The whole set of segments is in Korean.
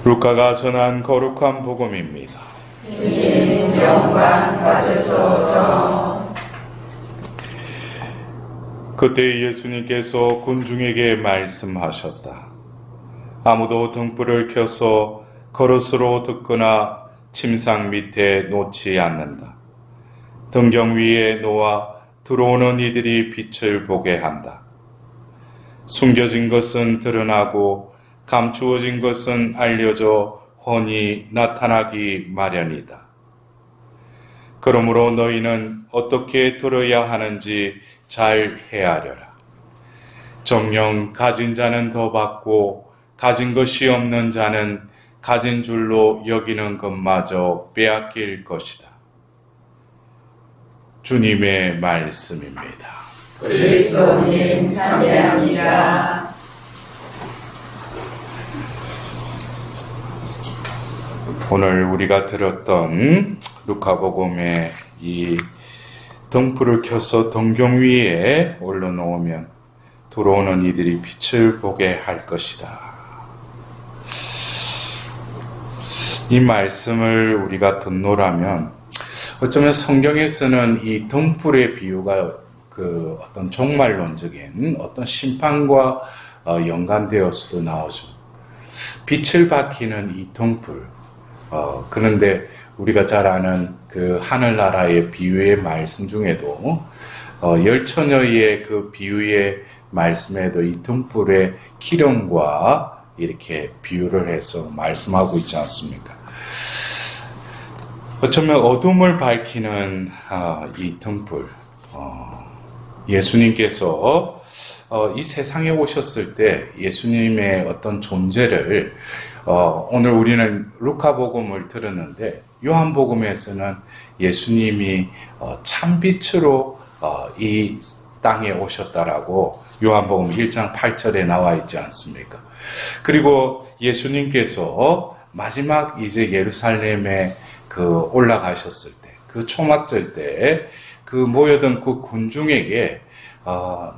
루카가 전한 거룩한 복음입니다. 주님 영광 받으소서. 그때 예수님께서 군중에게 말씀하셨다. 아무도 등불을 켜서 그릇으로 덮거나 침상 밑에 놓지 않는다. 등경 위에 놓아 들어오는 이들이 빛을 보게 한다. 숨겨진 것은 드러나고 감추어진 것은 알려져 훤히 나타나기 마련이다. 그러므로 너희는 어떻게 들어야 하는지 잘 헤아려라. 정녕 가진 자는 더 받고 가진 것이 없는 자는 가진 줄로 여기는 것마저 빼앗길 것이다. 주님의 말씀입니다. 그리스도님 참배합니다. 오늘 우리가 들었던 루카복음의 이 등불을 켜서 등경 위에 올려놓으면 들어오는 이들이 빛을 보게 할 것이다. 이 말씀을 우리가 듣노라면 어쩌면 성경에서는 이 등불의 비유가 그 어떤 종말론적인 어떤 심판과 연관되어서도 나오죠. 빛을 밝히는 이 등불. 그런데 우리가 잘 아는 그 하늘나라의 비유의 말씀 중에도 열처녀의 그 비유의 말씀에도 이 등불의 기름과 이렇게 비유를 해서 말씀하고 있지 않습니까? 어쩌면 어둠을 밝히는 이 등불, 예수님께서 이 세상에 오셨을 때 예수님의 어떤 존재를 오늘 우리는 루카복음을 들었는데 요한복음에서는 예수님이 참빛으로 이 땅에 오셨다라고 요한복음 1장 8절에 나와 있지 않습니까? 그리고 예수님께서 마지막 이제 예루살렘에 그 올라가셨을 때, 그 초막절 때 그 모여든 그 군중에게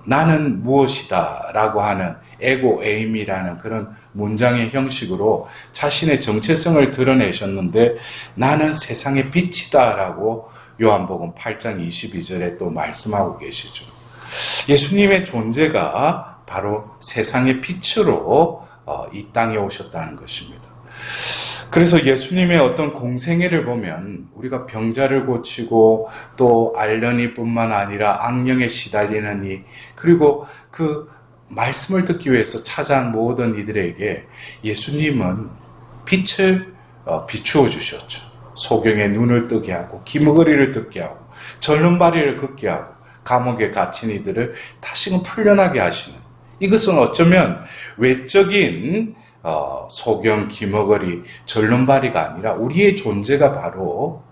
나는 무엇이다 라고 하는 에고 에임이라는 그런 문장의 형식으로 자신의 정체성을 드러내셨는데 나는 세상의 빛이다 라고 요한복음 8장 22절에 또 말씀하고 계시죠. 예수님의 존재가 바로 세상의 빛으로 이 땅에 오셨다는 것입니다. 그래서 예수님의 어떤 공생애를 보면 우리가 병자를 고치고 또 알려니뿐만 아니라 악령에 시달리는 이 그리고 그 말씀을 듣기 위해서 찾아온 모든 이들에게 예수님은 빛을 비추어 주셨죠. 소경의 눈을 뜨게 하고 기머거리를 듣게 하고 절름발이를 걷게 하고 감옥에 갇힌 이들을 다시금 풀려나게 하시는 이것은 어쩌면 외적인 소경, 기머거리, 절름발이가 아니라 우리의 존재가 바로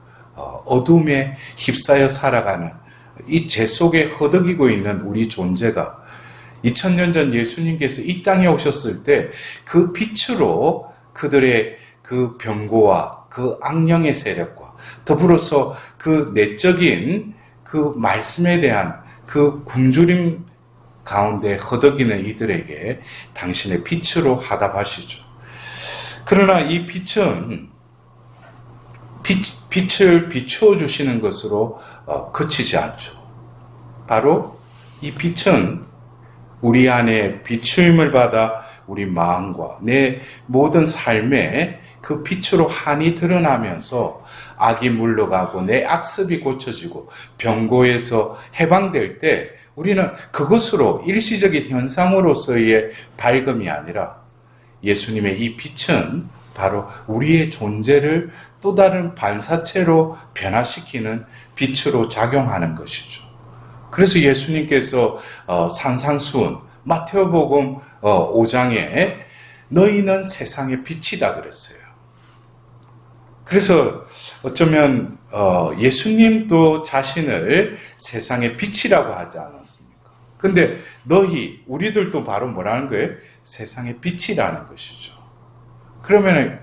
어둠에 휩싸여 살아가는 이 죄 속에 허덕이고 있는 우리 존재가 2000년 전 예수님께서 이 땅에 오셨을 때 그 빛으로 그들의 그 병고와 그 악령의 세력과 더불어서 그 내적인 그 말씀에 대한 그 굶주림 가운데 허덕이는 이들에게 당신의 빛으로 화답하시죠. 그러나 이 빛은 빛을 비추어 주시는 것으로 그치지 않죠. 바로 이 빛은 우리 안에 비추임을 받아 우리 마음과 내 모든 삶에 그 빛으로 환히 드러나면서 악이 물러가고 내 악습이 고쳐지고 병고에서 해방될 때 우리는 그것으로 일시적인 현상으로서의 밝음이 아니라 예수님의 이 빛은 바로 우리의 존재를 또 다른 반사체로 변화시키는 빛으로 작용하는 것이죠. 그래서 예수님께서 산상수훈 마태복음 5장에 너희는 세상의 빛이다 그랬어요. 그래서 어쩌면 예수님도 자신을 세상의 빛이라고 하지 않았습니까? 근데 너희, 우리들도 바로 뭐라는 거예요? 세상의 빛이라는 것이죠. 그러면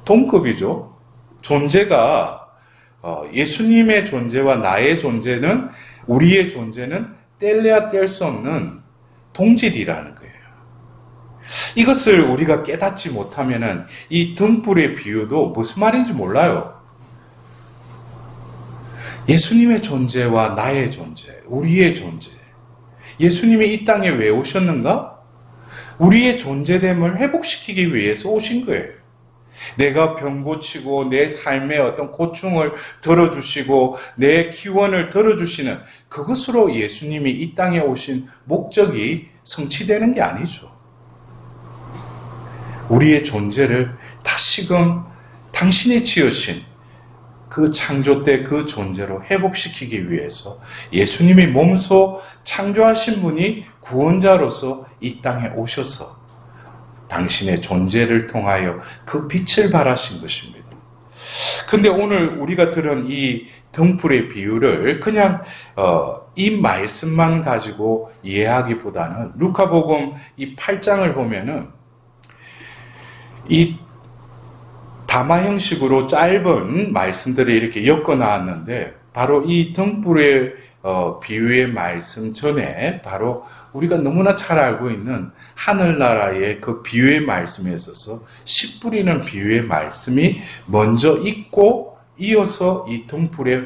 동급이죠. 존재가 예수님의 존재와 나의 존재는 우리의 존재는 뗄래야 뗄 수 없는 동질이라는 거예요. 이것을 우리가 깨닫지 못하면은 이 등불의 비유도 무슨 말인지 몰라요. 예수님의 존재와 나의 존재, 우리의 존재. 예수님이 이 땅에 왜 오셨는가? 우리의 존재됨을 회복시키기 위해서 오신 거예요. 내가 병 고치고 내 삶의 어떤 고충을 덜어주시고 내 기원을 덜어주시는 그것으로 예수님이 이 땅에 오신 목적이 성취되는 게 아니죠. 우리의 존재를 다시금 당신이 지으신 그 창조 때 그 존재로 회복시키기 위해서 예수님이 몸소 창조하신 분이 구원자로서 이 땅에 오셔서 당신의 존재를 통하여 그 빛을 발하신 것입니다. 근데 오늘 우리가 들은 이 등불의 비유를 그냥 이 말씀만 가지고 이해하기보다는 루카복음 이 8장을 보면은 이 담화 형식으로 짧은 말씀들이 이렇게 엮어 나왔는데 바로 이 등불의 비유의 말씀 전에 바로 우리가 너무나 잘 알고 있는 하늘나라의 그 비유의 말씀에 있어서 씨 뿌리는 비유의 말씀이 먼저 있고 이어서 이 등불에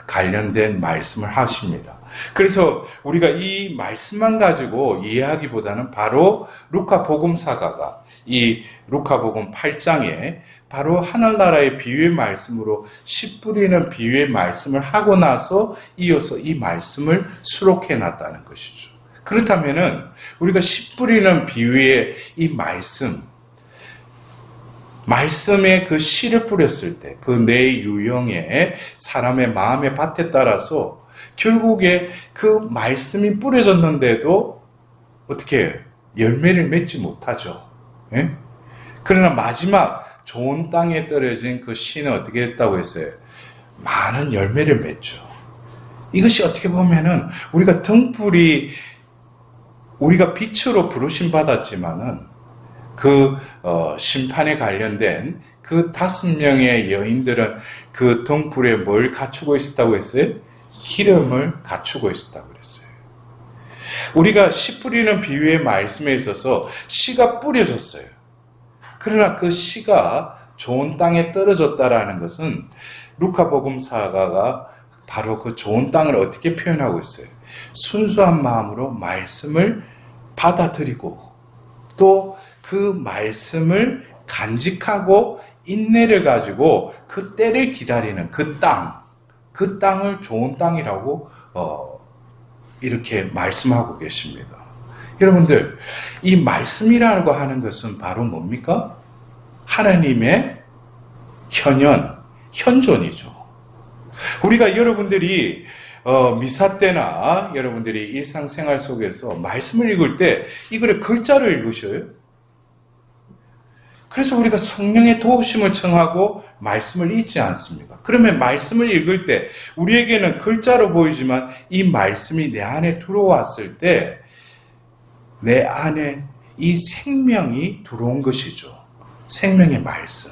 관련된 말씀을 하십니다. 그래서 우리가 이 말씀만 가지고 이해하기보다는 바로 루카복음사가가 이 루카복음 8장에 바로 하늘나라의 비유의 말씀으로 씨 뿌리는 비유의 말씀을 하고 나서 이어서 이 말씀을 수록해 놨다는 것이죠. 그렇다면은 우리가 씨 뿌리는 비유의 이 말씀에 그 씨를 뿌렸을 때 그 내 유형의 사람의 마음의 밭에 따라서 결국에 그 말씀이 뿌려졌는데도 어떻게 열매를 맺지 못하죠. 예? 그러나 마지막 좋은 땅에 떨어진 그 씨는 어떻게 했다고 했어요? 많은 열매를 맺죠. 이것이 어떻게 보면은 우리가 등불이 우리가 빛으로 부르심 받았지만은 그 심판에 관련된 그 5명의 여인들은 그 등불에 뭘 갖추고 있었다고 했어요? 기름을 갖추고 있었다고 그랬어요. 우리가 씨 뿌리는 비유의 말씀에 있어서 씨가 뿌려졌어요. 그러나 그 씨가 좋은 땅에 떨어졌다라는 것은 루카복음사가가 바로 그 좋은 땅을 어떻게 표현하고 있어요? 순수한 마음으로 말씀을 받아들이고 또 그 말씀을 간직하고 인내를 가지고 그 때를 기다리는 그 땅을 좋은 땅이라고 이렇게 말씀하고 계십니다. 여러분들, 이 말씀이라고 하는 것은 바로 뭡니까? 하나님의 현존이죠. 우리가 여러분들이 미사 때나 여러분들이 일상생활 속에서 말씀을 읽을 때 이거를 글자로 읽으셔요. 그래서 우리가 성령의 도우심을 청하고 말씀을 읽지 않습니까? 그러면 말씀을 읽을 때 우리에게는 글자로 보이지만 이 말씀이 내 안에 들어왔을 때 내 안에 이 생명이 들어온 것이죠. 생명의 말씀.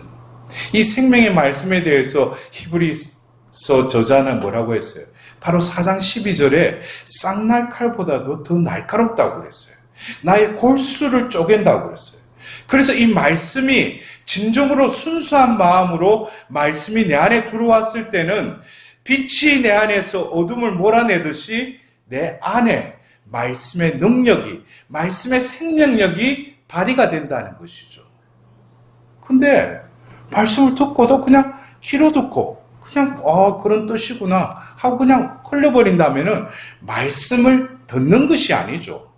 이 생명의 말씀에 대해서 히브리서 저자는 뭐라고 했어요? 바로 4장 12절에 쌍날칼보다도 더 날카롭다고 그랬어요. 나의 골수를 쪼갠다고 그랬어요. 그래서 이 말씀이 진정으로 순수한 마음으로 말씀이 내 안에 들어왔을 때는 빛이 내 안에서 어둠을 몰아내듯이 내 안에 말씀의 능력이, 말씀의 생명력이 발휘가 된다는 것이죠. 근데 말씀을 듣고도 그냥 귀로 듣고 그냥 그런 뜻이구나 하고 그냥 흘려버린다면은 말씀을 듣는 것이 아니죠.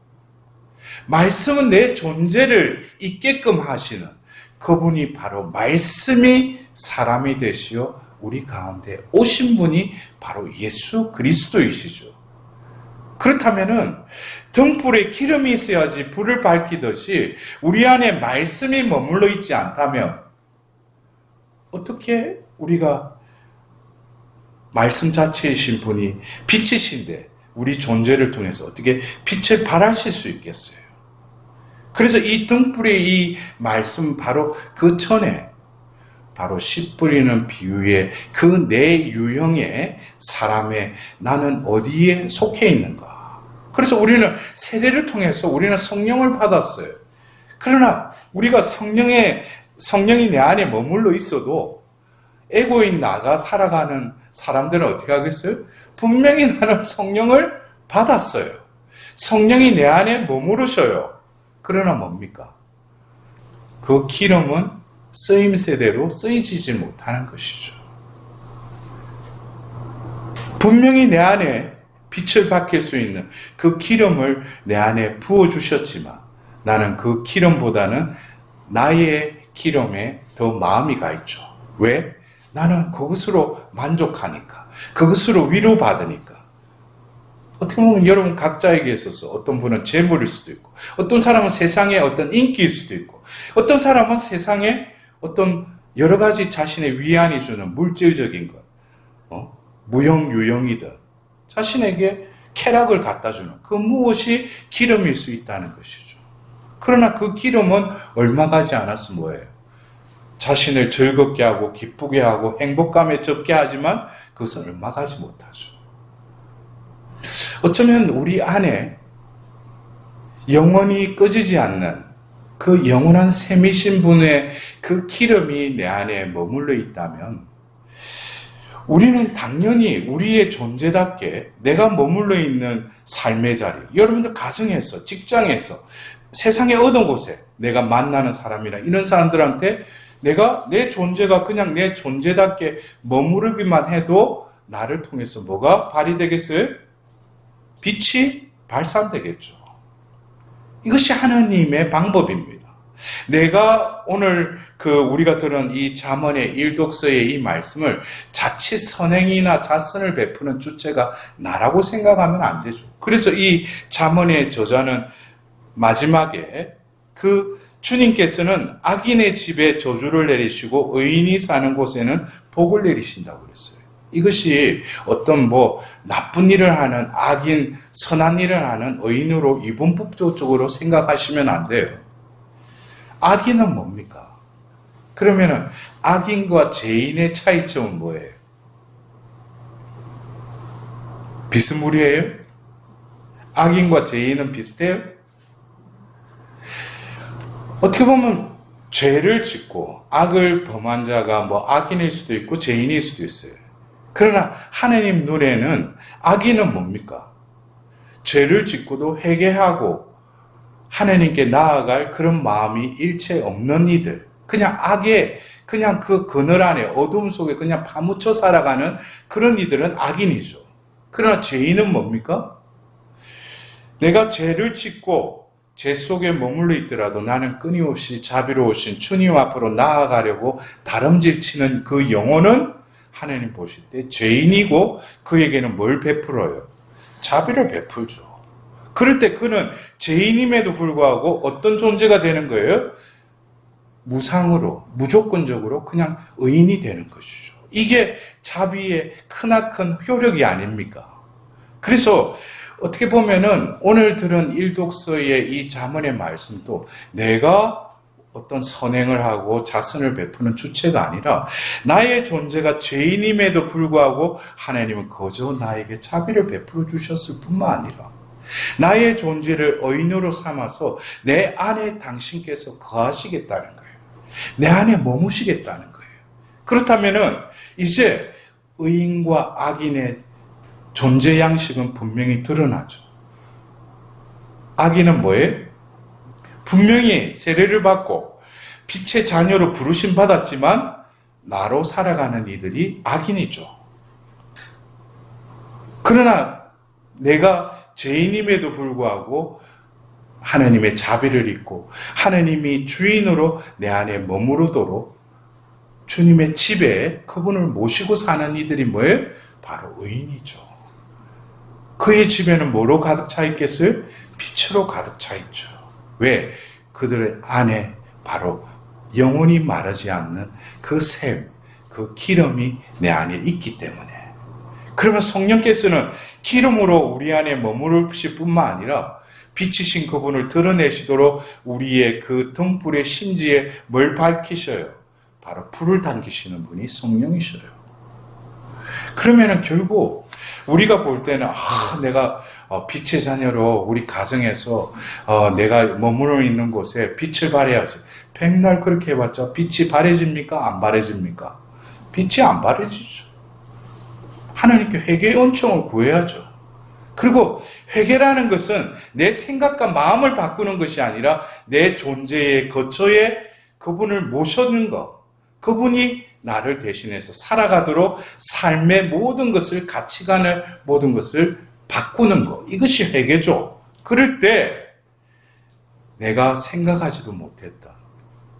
말씀은 내 존재를 있게끔 하시는 그분이 바로 말씀이 사람이 되시어 우리 가운데 오신 분이 바로 예수 그리스도이시죠. 그렇다면은 등불에 기름이 있어야지 불을 밝히듯이 우리 안에 말씀이 머물러 있지 않다면 어떻게 우리가 말씀 자체이신 분이 빛이신데 우리 존재를 통해서 어떻게 빛을 발하실 수 있겠어요? 그래서 이 등불의 이 말씀 바로 그 전에 바로 씨 뿌리는 비유의 그 내 유형의 사람의 나는 어디에 속해 있는가? 그래서 우리는 세례를 통해서 우리는 성령을 받았어요. 그러나 우리가 성령이 내 안에 머물러 있어도 에고인 나가 살아가는 사람들은 어떻게 하겠어요? 분명히 나는 성령을 받았어요. 성령이 내 안에 머무르셔요. 그러나 뭡니까? 그 기름은 쓰임새대로 쓰이지 못하는 것이죠. 분명히 내 안에 빛을 밝힐 수 있는 그 기름을 내 안에 부어주셨지만 나는 그 기름보다는 나의 기름에 더 마음이 가 있죠. 왜? 나는 그것으로 만족하니까. 그것으로 위로받으니까. 어떻게 보면 여러분 각자에게 있어서 어떤 분은 재물일 수도 있고 어떤 사람은 세상의 어떤 인기일 수도 있고 어떤 사람은 세상의 어떤 여러 가지 자신의 위안이 주는 물질적인 것, 무형 유형이든 자신에게 쾌락을 갖다 주는 그 무엇이 기름일 수 있다는 것이죠. 그러나 그 기름은 얼마 가지 않아서 뭐예요? 자신을 즐겁게 하고 기쁘게 하고 행복감에 젖게 하지만 그것은 얼마 가지 못하죠. 어쩌면 우리 안에 영원히 꺼지지 않는 그 영원한 샘이신 분의 그 기름이 내 안에 머물러 있다면 우리는 당연히 우리의 존재답게 내가 머물러 있는 삶의 자리, 여러분들 가정에서, 직장에서, 세상의 어떤 곳에 내가 만나는 사람이나 이런 사람들한테 내가 내 존재가 그냥 내 존재답게 머무르기만 해도 나를 통해서 뭐가 발휘되겠어요? 빛이 발산되겠죠. 이것이 하나님의 방법입니다. 내가 오늘 우리가 들은 이 잠언의 일독서의 이 말씀을 자칫 선행이나 자선을 베푸는 주체가 나라고 생각하면 안 되죠. 그래서 이 잠언의 저자는 마지막에 주님께서는 악인의 집에 저주를 내리시고 의인이 사는 곳에는 복을 내리신다고 그랬어요. 이것이 어떤 나쁜 일을 하는 악인, 선한 일을 하는 의인으로 이분법적으로 생각하시면 안 돼요. 악인은 뭡니까? 그러면은 악인과 죄인의 차이점은 뭐예요? 비스무리해요? 악인과 죄인은 비슷해요? 어떻게 보면 죄를 짓고 악을 범한 자가 악인일 수도 있고 죄인일 수도 있어요. 그러나 하나님 눈에는 악인은 뭡니까? 죄를 짓고도 회개하고 하나님께 나아갈 그런 마음이 일체 없는 이들, 그냥 그냥 그 그늘 안에 어둠 속에 그냥 파묻혀 살아가는 그런 이들은 악인이죠. 그러나 죄인은 뭡니까? 내가 죄를 짓고 죄 속에 머물러 있더라도 나는 끊임없이 자비로우신 주님 앞으로 나아가려고 다름질치는 그 영혼은 하나님 보실 때 죄인이고 그에게는 뭘 베풀어요? 자비를 베풀죠. 그럴 때 그는 죄인임에도 불구하고 어떤 존재가 되는 거예요? 무상으로, 무조건적으로 그냥 의인이 되는 것이죠. 이게 자비의 크나큰 효력이 아닙니까? 그래서 어떻게 보면은 오늘 들은 일독서의 이 잠언의 말씀도 내가 어떤 선행을 하고 자선을 베푸는 주체가 아니라 나의 존재가 죄인임에도 불구하고 하나님은 거저 나에게 자비를 베풀어 주셨을 뿐만 아니라 나의 존재를 의인으로 삼아서 내 안에 당신께서 거하시겠다는 거예요. 내 안에 머무시겠다는 거예요. 그렇다면은 이제 의인과 악인의 존재 양식은 분명히 드러나죠. 악인은 뭐예요? 분명히 세례를 받고 빛의 자녀로 부르심 받았지만 나로 살아가는 이들이 악인이죠. 그러나 내가 죄인임에도 불구하고 하나님의 자비를 입고 하나님이 주인으로 내 안에 머무르도록 주님의 집에 그분을 모시고 사는 이들이 뭐예요? 바로 의인이죠. 그의 집에는 뭐로 가득 차 있겠어요? 빛으로 가득 차 있죠. 왜? 그들의 안에 바로 영원히 마르지 않는 그 샘, 그 기름이 내 안에 있기 때문에. 그러면 성령께서는 기름으로 우리 안에 머무르실 뿐만 아니라 빛이신 그분을 드러내시도록 우리의 그 등불의 심지에 뭘 밝히셔요? 바로 불을 당기시는 분이 성령이셔요. 그러면은 결국 우리가 볼 때는 내가 빛의 자녀로 우리 가정에서 내가 머무르고 있는 곳에 빛을 발해야지. 백날 그렇게 해봤자 빛이 발해집니까? 안 발해집니까? 빛이 안 발해지죠. 하나님께 회개의 은총을 구해야죠. 그리고 회개라는 것은 내 생각과 마음을 바꾸는 것이 아니라 내 존재의 거처에 그분을 모셔는 것. 그분이 나를 대신해서 살아가도록 삶의 모든 것을, 가치관을, 모든 것을 바꾸는 것. 이것이 회개죠. 그럴 때 내가 생각하지도 못했다.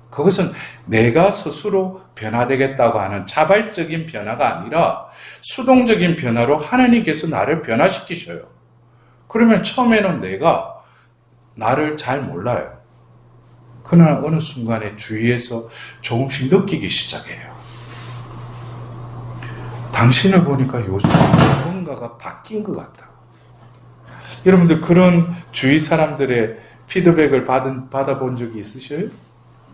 그것은 내가 스스로 변화되겠다고 하는 자발적인 변화가 아니라 수동적인 변화로 하나님께서 나를 변화시키셔요. 그러면 처음에는 내가 나를 잘 몰라요. 그러나 어느 순간에 주위에서 조금씩 느끼기 시작해요. 당신을 보니까 요즘 뭔가가 바뀐 것 같다. 여러분들 그런 주위 사람들의 피드백을 받아본 적이 있으셔요?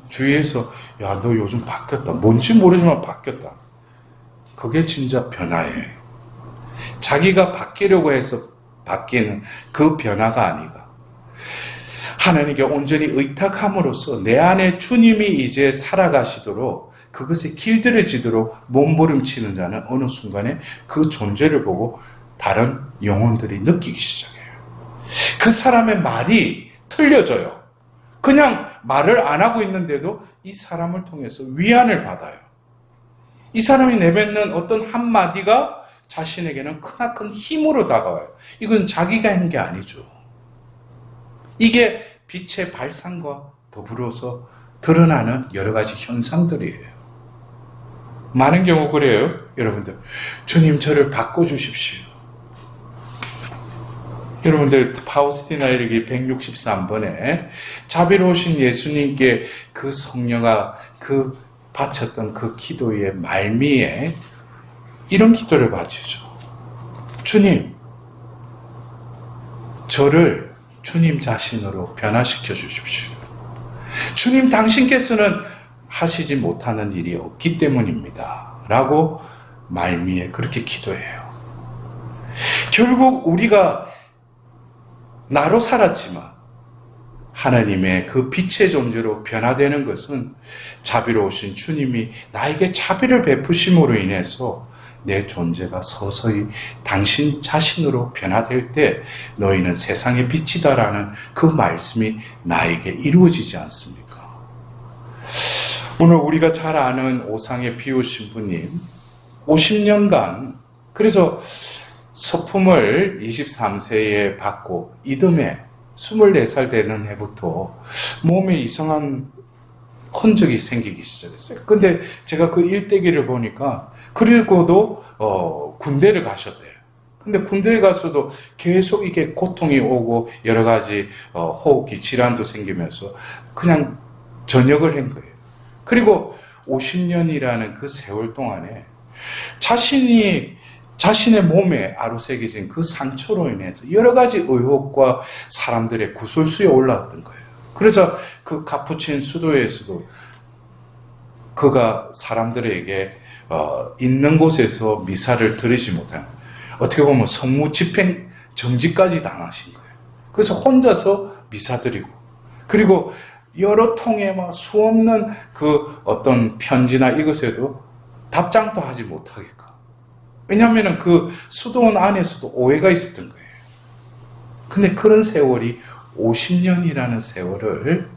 주위에서 야, 너 요즘 바뀌었다. 뭔지 모르지만 바뀌었다. 그게 진짜 변화예요. 자기가 바뀌려고 해서 바뀌는 그 변화가 아니가. 하나님께 온전히 의탁함으로써 내 안에 주님이 이제 살아가시도록 그것에 길들여지도록 몸부림치는 자는 어느 순간에 그 존재를 보고 다른 영혼들이 느끼기 시작해요. 그 사람의 말이 틀려져요. 그냥 말을 안 하고 있는데도 이 사람을 통해서 위안을 받아요. 이 사람이 내뱉는 어떤 한마디가 자신에게는 크나큰 힘으로 다가와요. 이건 자기가 한 게 아니죠. 이게 빛의 발산과 더불어서 드러나는 여러 가지 현상들이에요. 많은 경우 그래요. 여러분들, 주님 저를 바꿔주십시오. 여러분들 파우스티나 일기 163번에 자비로우신 예수님께 그 성녀가 그 바쳤던 그 기도의 말미에 이런 기도를 바치죠. 주님, 저를 주님 자신으로 변화시켜 주십시오. 주님 당신께서는 하시지 못하는 일이 없기 때문입니다. 라고 말미에 그렇게 기도해요. 결국 우리가 나로 살았지만 하나님의 그 빛의 존재로 변화되는 것은 자비로우신 주님이 나에게 자비를 베푸심으로 인해서 내 존재가 서서히 당신 자신으로 변화될 때 너희는 세상의 빛이다라는 그 말씀이 나에게 이루어지지 않습니까? 오늘 우리가 잘 아는 오상의 비오신 부님 50년간 그래서 서품을 23세에 받고 이듬해 24살 되는 해부터 몸에 이상한 흔적이 생기기 시작했어요. 근데 제가 그 일대기를 보니까 그리고도 군대를 가셨대요. 근데 군대에 가서도 계속 이게 고통이 오고 여러 가지 호흡기 질환도 생기면서 그냥 전역을 한 거예요. 그리고 50년이라는 그 세월 동안에 자신의 몸에 아로새겨진 그 상처로 인해서 여러 가지 의혹과 사람들의 구설수에 올라왔던 거예요. 그래서 그 카푸친 수도에서도 그가 사람들에게 있는 곳에서 미사를 드리지 못한, 어떻게 보면 성무집행 정지까지 당하신 거예요. 그래서 혼자서 미사 드리고, 그리고 여러 통에 막 수없는 그 어떤 편지나 이것에도 답장도 하지 못하게끔. 왜냐하면 그 수도원 안에서도 오해가 있었던 거예요. 근데 그런 세월이 50년이라는 세월을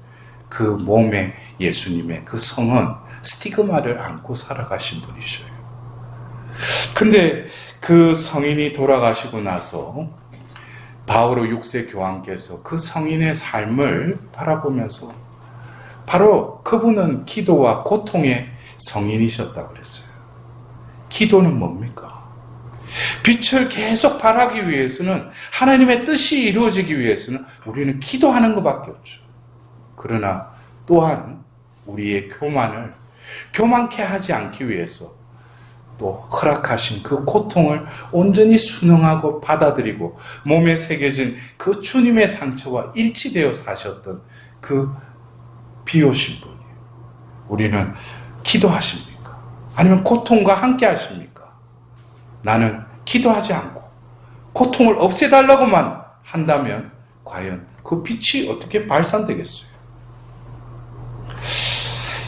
그 몸에 예수님의 그 성은 스티그마를 안고 살아가신 분이셔요. 근데 그 성인이 돌아가시고 나서 바오로 6세 교황께서 그 성인의 삶을 바라보면서 바로 그분은 기도와 고통의 성인이셨다고 그랬어요. 기도는 뭡니까? 빛을 계속 발하기 위해서는, 하나님의 뜻이 이루어지기 위해서는 우리는 기도하는 것밖에 없죠. 그러나 또한 우리의 교만을 교만케 하지 않기 위해서 또 허락하신 그 고통을 온전히 순응하고 받아들이고 몸에 새겨진 그 주님의 상처와 일치되어 사셨던 그 비오신 분이, 우리는 기도하십니까? 아니면 고통과 함께 하십니까? 나는 기도하지 않고 고통을 없애달라고만 한다면 과연 그 빛이 어떻게 발산되겠어요?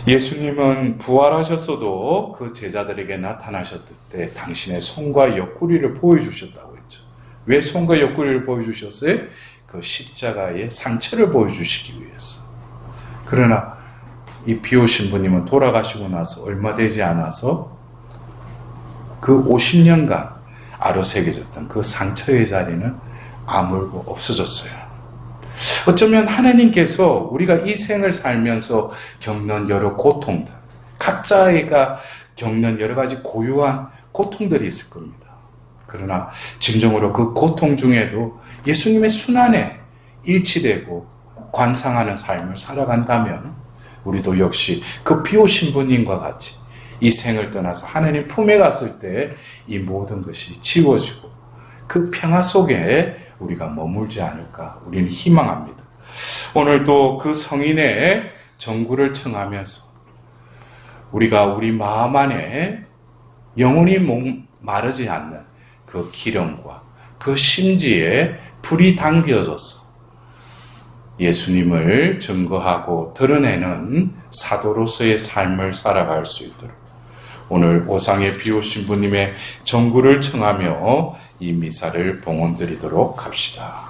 예수님은 부활하셨어도 그 제자들에게 나타나셨을 때 당신의 손과 옆구리를 보여주셨다고 했죠. 왜 손과 옆구리를 보여주셨어요? 그 십자가의 상처를 보여주시기 위해서. 그러나 이 비오 신부님은 돌아가시고 나서 얼마 되지 않아서 그 50년간 아로새겨졌던 그 상처의 자리는 아물고 없어졌어요. 어쩌면 하나님께서 우리가 이 생을 살면서 겪는 여러 고통들, 각자가 겪는 여러 가지 고유한 고통들이 있을 겁니다. 그러나 진정으로 그 고통 중에도 예수님의 순환에 일치되고 관상하는 삶을 살아간다면 우리도 역시 그 비오 신부님과 같이 이 생을 떠나서 하나님 품에 갔을 때 이 모든 것이 지워지고 그 평화 속에 우리가 머물지 않을까 우리는 희망합니다. 오늘도 그 성인의 정구를 청하면서 우리가 우리 마음 안에 영원히 마르지 않는 그 기름과 그 심지에 불이 당겨져서 예수님을 증거하고 드러내는 사도로서의 삶을 살아갈 수 있도록 오늘 오상의 비오 신부님의 정구를 청하며 이 미사를 봉헌드리도록 합시다.